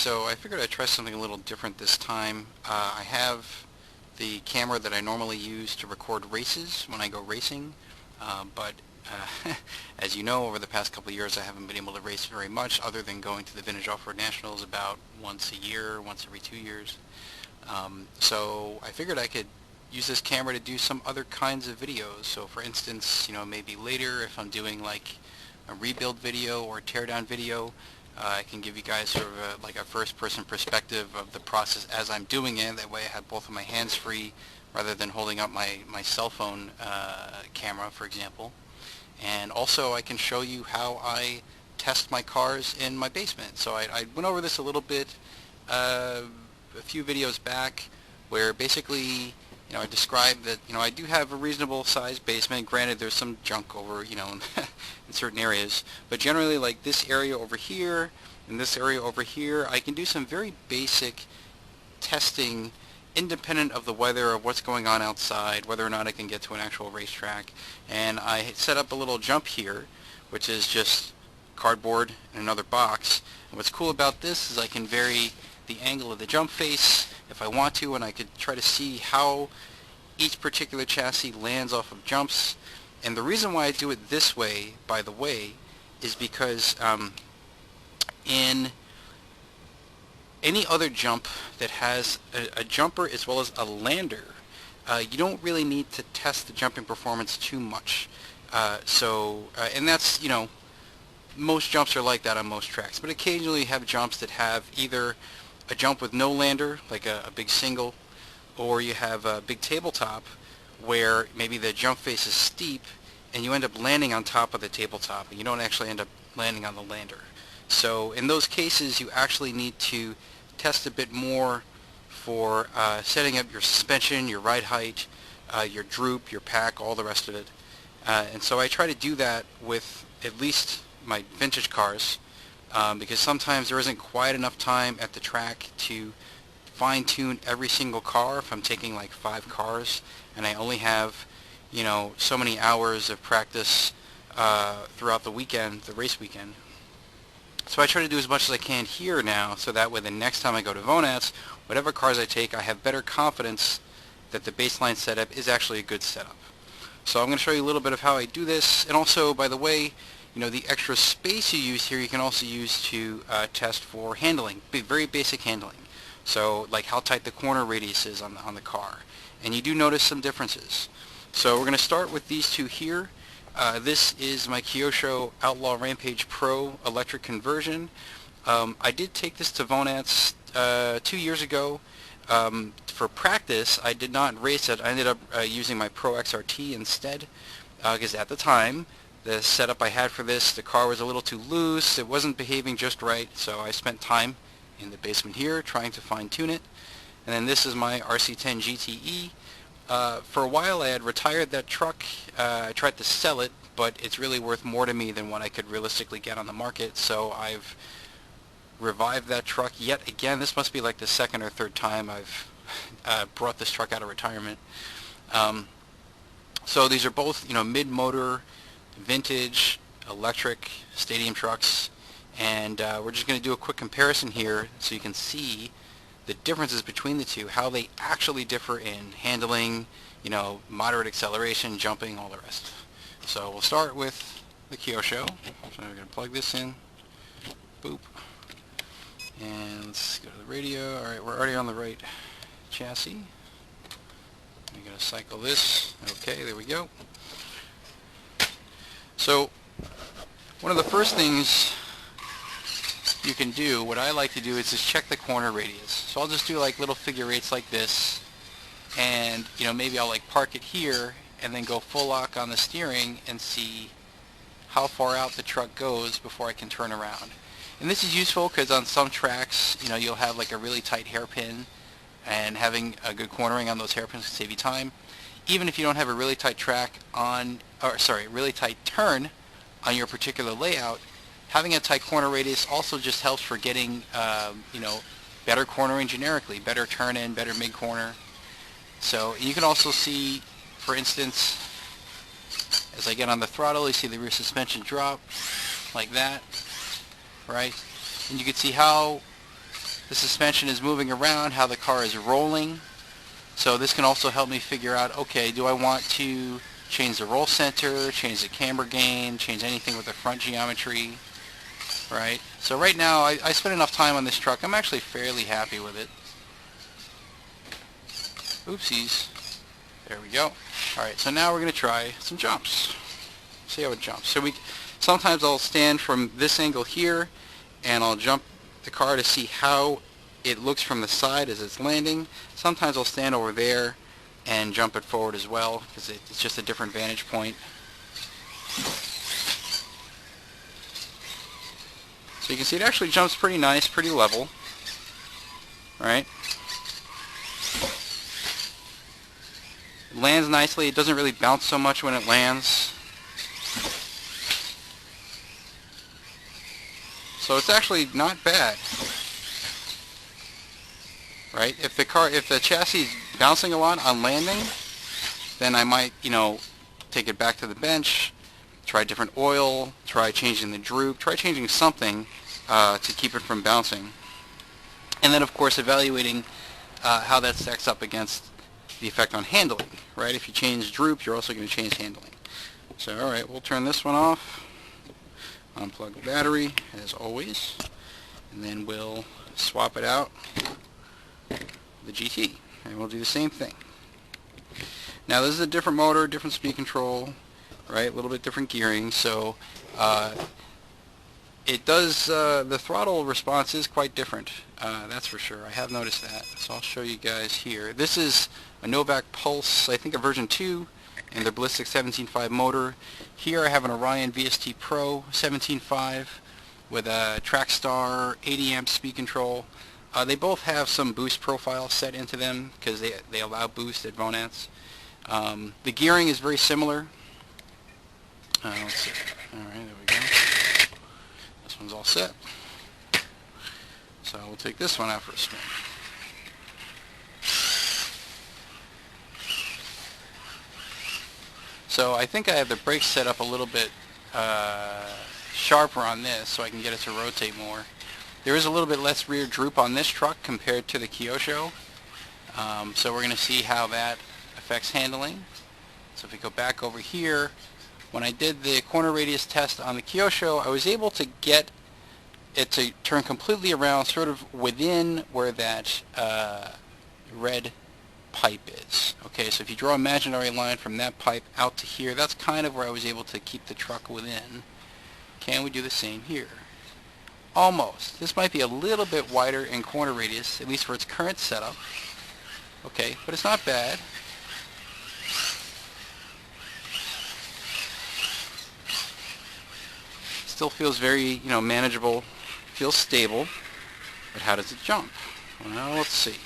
so I figured I'd try something a little different this time. I have the camera that I normally use to record races when I go racing, but as you know, over the past couple of years I haven't been able to race very much other than going to the Vintage Off-Road Nationals about once a year, once every 2 years. So I figured I could use this camera to do some other kinds of videos. So for instance, maybe later if I'm doing like a rebuild video or a teardown video, I can give you guys sort of like a first-person perspective of the process as I'm doing it. That way I have both of my hands free rather than holding up my cell phone camera, for example. And also I can show you how I test my cars in my basement. So I went over this a little bit a few videos back, where basically I described that I do have a reasonable sized basement. Granted, there's some junk over in certain areas, but generally like this area over here and this area over here, I can do some very basic testing independent of the weather, of what's going on outside, whether or not I can get to an actual racetrack. And I set up a little jump here, which is just cardboard and another box. And what's cool about this is I can vary the angle of the jump face if I want to, and I could try to see how each particular chassis lands off of jumps. And the reason why I do it this way, by the way, is because in any other jump that has a jumper as well as a lander, you don't really need to test the jumping performance too much. And that's, most jumps are like that on most tracks, but occasionally you have jumps that have either a jump with no lander, like a big single, or you have a big tabletop where maybe the jump face is steep and you end up landing on top of the tabletop and you don't actually end up landing on the lander. So in those cases you actually need to test a bit more for setting up your suspension, your ride height, your droop, your pack, all the rest of it. And so I try to do that with at least my vintage cars, because sometimes there isn't quite enough time at the track to fine-tune every single car. If I'm taking like 5 cars and I only have so many hours of practice throughout the weekend, the race weekend. So I try to do as much as I can here now, so that way the next time I go to Vonats, whatever cars I take, I have better confidence that the baseline setup is actually a good setup. So I'm going to show you a little bit of how I do this. And also, by the way, the extra space you use here you can also use to test for handling, very basic handling. So like how tight the corner radius is on the car. And you do notice some differences. So we're going to start with these two here. This is my Kyosho Outlaw Rampage Pro electric conversion. I did take this to Vonats 2 years ago. For practice, I did not race it. I ended up using my Pro XRT instead, because at the time, the setup I had for this, the car was a little too loose, it wasn't behaving just right, so I spent time in the basement here trying to fine-tune it. And then this is my RC10 GTE. For a while I had retired that truck. I tried to sell it, but it's really worth more to me than what I could realistically get on the market, so I've revived that truck yet again. This must be like the second or third time I've brought this truck out of retirement. So these are both mid-motor, vintage, electric stadium trucks, and we're just going to do a quick comparison here so you can see the differences between the two, how they actually differ in handling, moderate acceleration, jumping, all the rest. So we'll start with the Kyosho. So we're going to plug this in. Boop. And let's go to the radio. Alright, we're already on the right chassis. I'm going to cycle this. Okay, there we go. So one of the first things you can do, what I like to do, is just check the corner radius. So I'll just do like little figure eights like this, and maybe I'll like park it here and then go full lock on the steering and see how far out the truck goes before I can turn around. And this is useful because on some tracks you'll have like a really tight hairpin, and having a good cornering on those hairpins can save you time. Even if you don't have a really tight really tight turn on your particular layout, having a tight corner radius also just helps for getting better cornering generically, better turn in, better mid corner. So you can also see, for instance, as I get on the throttle, you see the rear suspension drop like that, right? And you can see how the suspension is moving around, how the car is rolling. So this can also help me figure out, okay, do I want to change the roll center, change the camber gain, change anything with the front geometry, right? So right now, I spent enough time on this truck. I'm actually fairly happy with it. Oopsies. There we go. Alright, so now we're going to try some jumps. See how it jumps. So sometimes I'll stand from this angle here, and I'll jump the car to see how it looks from the side as it's landing. Sometimes I'll stand over there and jump it forward as well, because it's just a different vantage point. So you can see it actually jumps pretty nice, pretty level, right? It lands nicely. It doesn't really bounce so much when it lands. So it's actually not bad, right? If the chassis is bouncing a lot on landing, then I might, take it back to the bench, try different oil, try changing the droop, try changing something to keep it from bouncing. And then, of course, evaluating how that stacks up against the effect on handling, right? If you change droop, you're also going to change handling. So, all right, we'll turn this one off. Unplug the battery, as always, and then we'll swap it out the GT, and we'll do the same thing. Now this is a different motor, different speed control, right? A little bit different gearing, so it does, the throttle response is quite different, that's for sure. I have noticed that, so I'll show you guys here. This is a Novak Pulse, I think a version 2, and their Ballistic 17.5 motor. Here I have an Orion VST Pro 17.5 with a Trackstar 80 amp speed control. They both have some boost profile set into them because they allow boost at Vonance. The gearing is very similar. Let's see. Alright, there we go. This one's all set. So we'll take this one out for a spin. So I think I have the brakes set up a little bit sharper on this so I can get it to rotate more. There is a little bit less rear droop on this truck compared to the Kyosho. So we're going to see how that affects handling. So if we go back over here, when I did the corner radius test on the Kyosho, I was able to get it to turn completely around sort of within where that red pipe is. Okay, so if you draw an imaginary line from that pipe out to here, that's kind of where I was able to keep the truck within. Can we do the same here? Almost. This might be a little bit wider in corner radius, at least for its current setup. Okay, but it's not bad. Still feels very, manageable. Feels stable. But how does it jump? Well, let's see.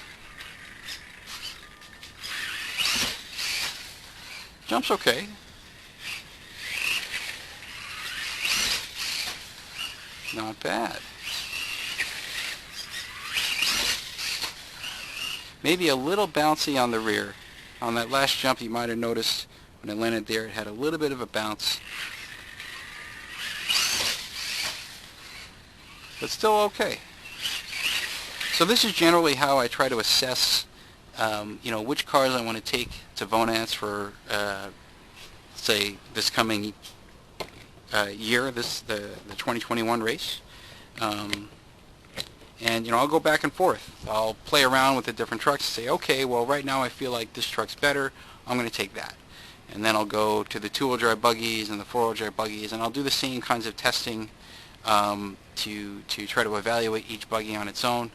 Jumps okay. Not bad. Maybe a little bouncy on the rear. On that last jump you might have noticed when it landed there it had a little bit of a bounce. But still okay. So this is generally how I try to assess which cars I want to take to Vonance for, say, this coming year, the 2021 race. And I'll go back and forth. I'll play around with the different trucks and say, okay, well right now I feel like this truck's better, I'm going to take that. And then I'll go to the two-wheel drive buggies and the four-wheel drive buggies, and I'll do the same kinds of testing to try to evaluate each buggy on its own.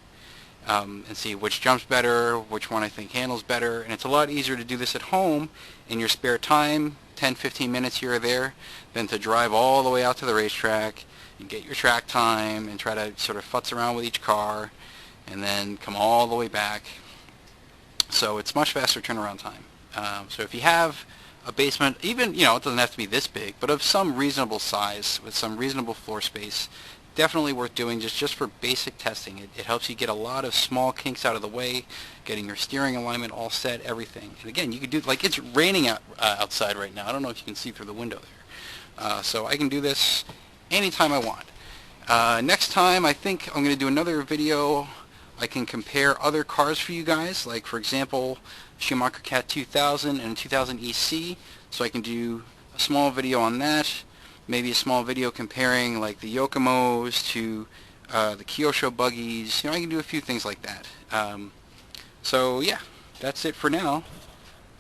And see which jumps better, which one I think handles better. And it's a lot easier to do this at home in your spare time, 10-15 minutes here or there, than to drive all the way out to the racetrack and get your track time and try to sort of futz around with each car and then come all the way back. So it's much faster turnaround time. So if you have a basement, even, it doesn't have to be this big, but of some reasonable size with some reasonable floor space, definitely worth doing just for basic testing. It helps you get a lot of small kinks out of the way, getting your steering alignment all set, everything. And again, you could do, like, it's raining outside right now. I don't know if you can see through the window there. So I can do this anytime I want. Next time, I think I'm going to do another video I can compare other cars for you guys, like for example Schumacher Cat 2000 and 2000 EC, so I can do a small video on that, maybe a small video comparing like the Yokomos to the Kyosho buggies. I can do a few things like that. So yeah, that's it for now.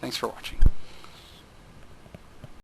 Thanks for watching.